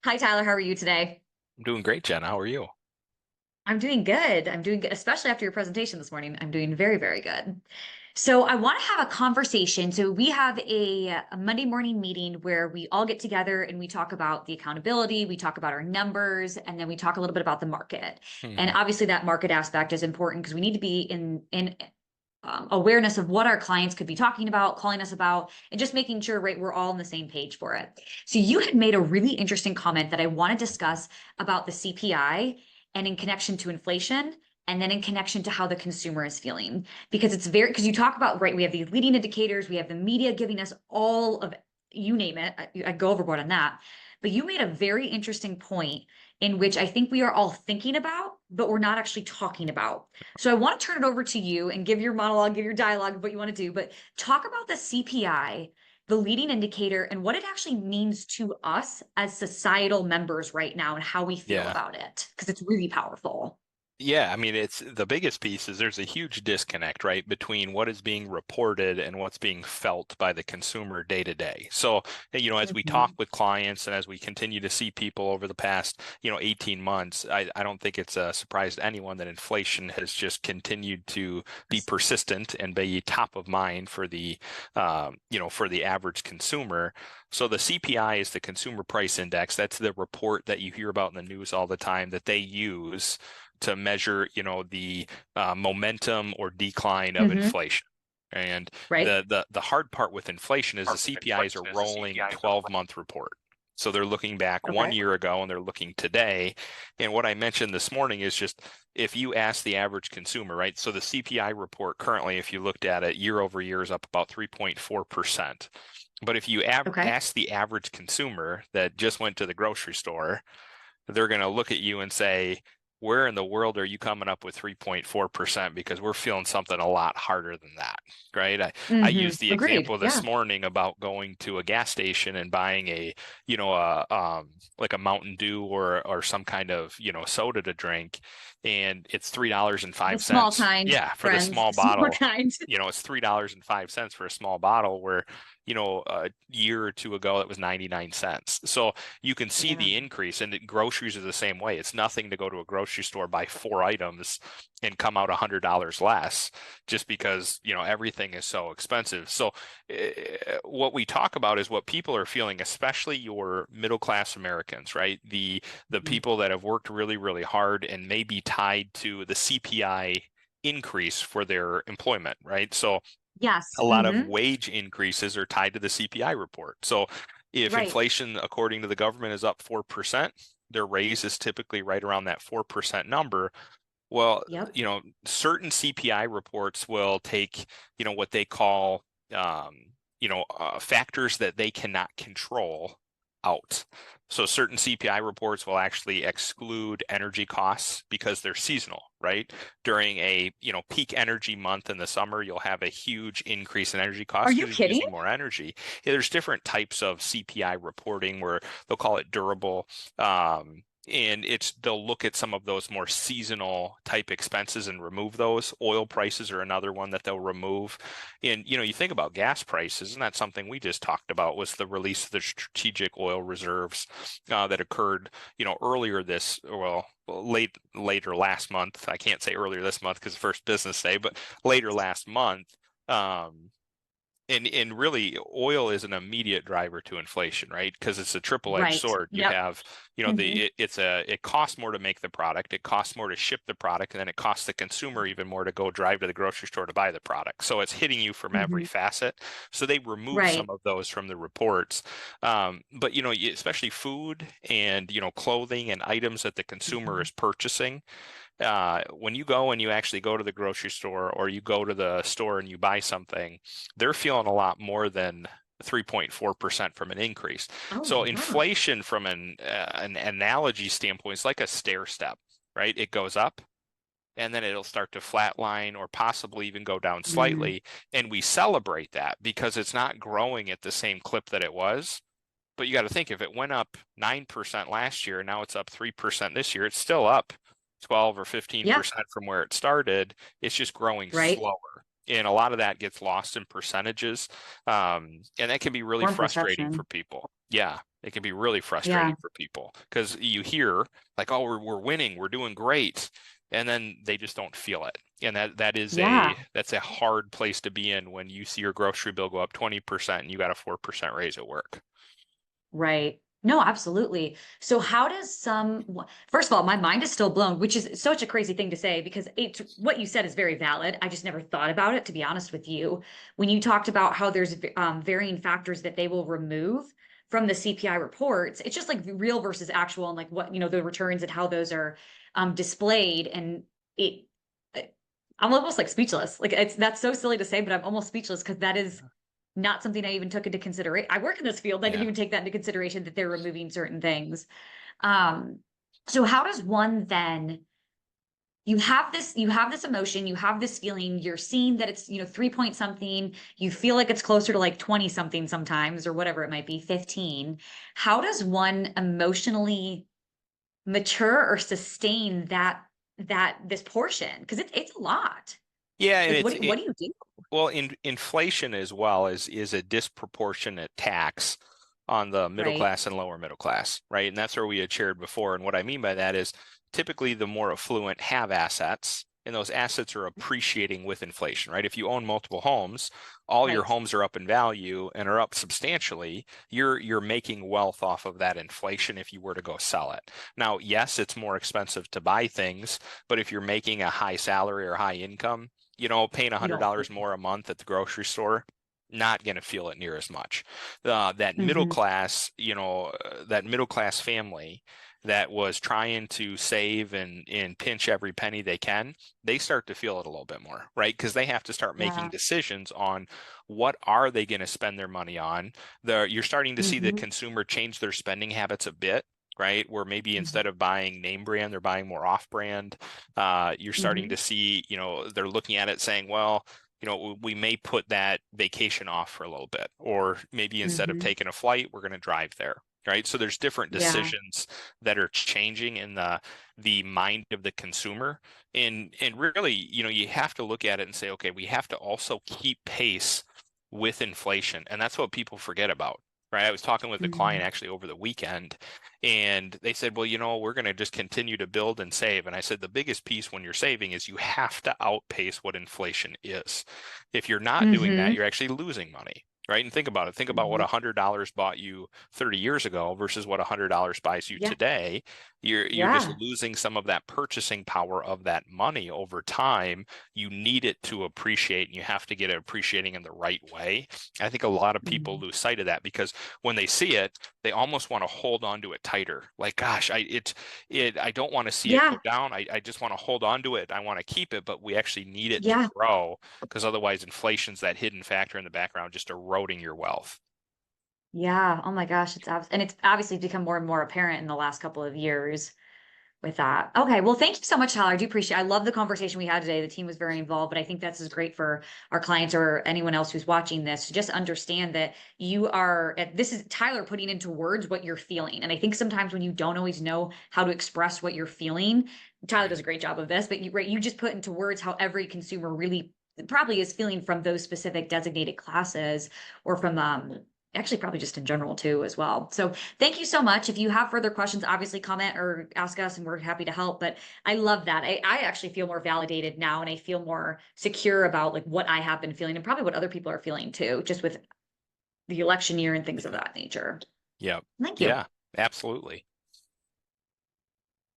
Hi, Tyler. How are you today? I'm doing great, Jen. How are you? I'm doing good. I'm doing good, especially after your presentation this morning. I'm doing very, very good. So I want to have a conversation. So we have a Monday morning meeting where we all get together and we talk about the accountability, we talk about our numbers, and then we talk a little bit about the market. And Hmm. obviously that market aspect is important because we need to be in awareness of what our clients could be talking about, calling us about, and just making sure, right, we're all on the same page for it. So you had made a really interesting comment that I want to discuss about the CPI and in connection to inflation, and then in connection to how the consumer is feeling. Because it's very, because you talk about, right, we have these leading indicators, we have the media giving us all of, you name it, I go overboard on that. But you made a very interesting point in which I think we are all thinking about, but we're not actually talking about. So I want to turn it over to you and give your monologue, give your dialogue of what you want to do, but talk about the CPI, the leading indicator, and what it actually means to us as societal members right now and how we feel Yeah. about it, because it's really powerful. Yeah, I mean, it's the biggest piece is there's a huge disconnect, right, between what is being reported and what's being felt by the consumer day to day. So, as we talk Mhm. with clients and as we continue to see people over the past, 18 months, I don't think it's a surprise to anyone that inflation has just continued to be persistent and be top of mind for for the average consumer. So the CPI is the Consumer Price Index. That's the report that you hear about in the news all the time that they use to measure, the momentum or decline of Hmm. inflation. And Right? the hard part with inflation is the CPI is a rolling 12-month report. So they're looking back one Okay. year ago and they're looking today. And what I mentioned this morning is just if you ask the average consumer, right? So the CPI report currently, if you looked at it year over year, is up about 3.4%. But if you Okay. ask the average consumer that just went to the grocery store, they're going to look at you and say, where in the world are you coming up with 3.4%? Because we're feeling something a lot harder than that, right? I Hmm. used the Agreed. example Yeah. this morning about going to a gas station and buying like a Mountain Dew or some kind of, soda to drink, and it's $3 and The five small cents. kind, Yeah, for the friends, small the small bottle. kind. It's $3.05 for a small bottle where, a year or two ago it was 99 cents. So you can see Yeah. the increase, and groceries are the same way. It's nothing to go to a grocery store, buy four items, and come out $100 less, just because everything is so expensive. So what we talk about is what people are feeling, especially your middle class Americans, right? The Mhm. people that have worked really, really hard and may be tied to the CPI increase for their employment, right? So Yes. a lot of Hmm. wage increases are tied to the CPI report. So if Right. inflation, according to the government, is up 4%, their raise is typically right around that 4% number. Well, Yep. certain CPI reports will take, what they call, factors that they cannot control out. So certain CPI reports will actually exclude energy costs because they're seasonal, right? During a, peak energy month in the summer, you'll have a huge increase in energy Are costs you because you're kidding? using more energy. Yeah, there's different types of CPI reporting where they'll call it durable. And they'll look at some of those more seasonal type expenses and remove those. Oil prices are another one that they'll remove. And you think about gas prices, and that's something we just talked about was the release of the strategic oil reserves that occurred, earlier this, well, later last month. I can't say earlier this month because the first business day, but later last month. And really, oil is an immediate driver to inflation, right? Because it's a triple-edged Right. sword. You Yep. have, Hmm. it costs more to make the product, it costs more to ship the product, and then it costs the consumer even more to go drive to the grocery store to buy the product. So it's hitting you from every Hmm. facet. So they remove some Right. of those from the reports. But especially food and clothing and items that the consumer Hmm. is purchasing, when you go and you actually go to the grocery store or you go to the store and you buy something, they're feeling a lot more than 3.4% from an increase. Oh, So yeah. inflation from an analogy standpoint is like a stair step, right? It goes up and then it'll start to flatline or possibly even go down Mm. slightly. And we celebrate that because it's not growing at the same clip that it was. But you got to think if it went up 9% last year, now it's up 3% this year, it's still up 12 or Yeah. 15% from where it started. It's just growing Right. slower. And a lot of that gets lost in percentages. And that can be really Form frustrating for perception. people. Yeah. It can be really Yeah. frustrating for people because you hear like, oh, we're winning, we're doing great, and then they just don't feel it. And Yeah. that's a hard place to be in when you see your grocery bill go up 20% and you got a 4% raise at work. Right. No, absolutely. So how does first of all, my mind is still blown, which is such a crazy thing to say because it's what you said is very valid. I just never thought about it, to be honest with you. When you talked about how there's varying factors that they will remove from the CPI reports, it's just like real versus actual and like what, the returns and how those are displayed. And it, I'm almost like speechless. Like that's so silly to say, but I'm almost speechless because that is not something I even took into consideration. I work in this field. I didn't Yeah. even take that into consideration that they're removing certain things. Um, so how does one then you have this emotion, you have this feeling, you're seeing that it's, 3 point something, you feel like it's closer to like 20 something sometimes, or whatever it might be, 15. How does one emotionally mature or sustain this portion? Because it's a lot. Yeah, and Like what do you do? well, inflation as well is a disproportionate tax on the middle Right. class and lower middle class, right? And that's where we had shared before. And what I mean by that is typically the more affluent have assets, and those assets are appreciating with inflation, right? If you own multiple homes, all your Right. homes are up in value and are up substantially. You're making wealth off of that inflation if you were to go sell it. Now, yes, it's more expensive to buy things, but if you're making a high salary or high income, paying You don't. $100 more a month at the grocery store, not going to feel it near as much. That middle Mhm. class, that middle class family that was trying to save and pinch every penny they can, they start to feel it a little bit more, right? Because they have to start making Yeah. decisions on what are they going to spend their money on. You're starting to see the Mhm. consumer change their spending habits a bit. Right, where maybe Mhm. instead of buying name brand, they're buying more off brand. You're starting Mhm. to see, they're looking at it saying, well, we may put that vacation off for a little bit, or maybe instead of Mhm. taking a flight, we're going to drive there. Right. So there's different Yeah. decisions that are changing in the mind of the consumer. And really, you have to look at it and say, okay, we have to also keep pace with inflation. And that's what people forget about. Right. I was talking with a client Mhm. actually over the weekend, and they said, well, we're going to just continue to build and save. And I said, the biggest piece when you're saving is you have to outpace what inflation is. If you're not doing that, Mhm. you're actually losing money. Right. And think about it. Think about what Mhm. $100 bought you 30 years ago versus what $100 buys you Yeah. today. You're just Yeah. losing some of that purchasing power of that money over time. You need it to appreciate, and you have to get it appreciating in the right way. I think a lot of people Mhm. lose sight of that because when they see it, they almost want to hold on to it tighter. Like, gosh, I don't want to see it go Yeah. down. I just want to hold on to it. I want to keep it, but we actually need it to Yeah. grow because otherwise inflation's that hidden factor in the background just eroding your wealth. Yeah. Oh my gosh, and it's obviously become more and more apparent in the last couple of years with that. Okay. Well, thank you so much, Tyler. I do appreciate I love the conversation we had today. The team was very involved, but I think this is great for our clients or anyone else who's watching this to just understand that this is Tyler putting into words what you're feeling. And I think sometimes when you don't always know how to express what you're feeling, Tyler Right. does a great job of this, but you just put into words how every consumer really probably is feeling from those specific designated classes or from actually probably just in general too as well. So thank you so much. If you have further questions, obviously comment or ask us and we're happy to help. But I love that. I actually feel more validated now and I feel more secure about like what I have been feeling and probably what other people are feeling too, just with the election year and things of Yeah. that nature. Yeah. Thank you. Yeah. Absolutely.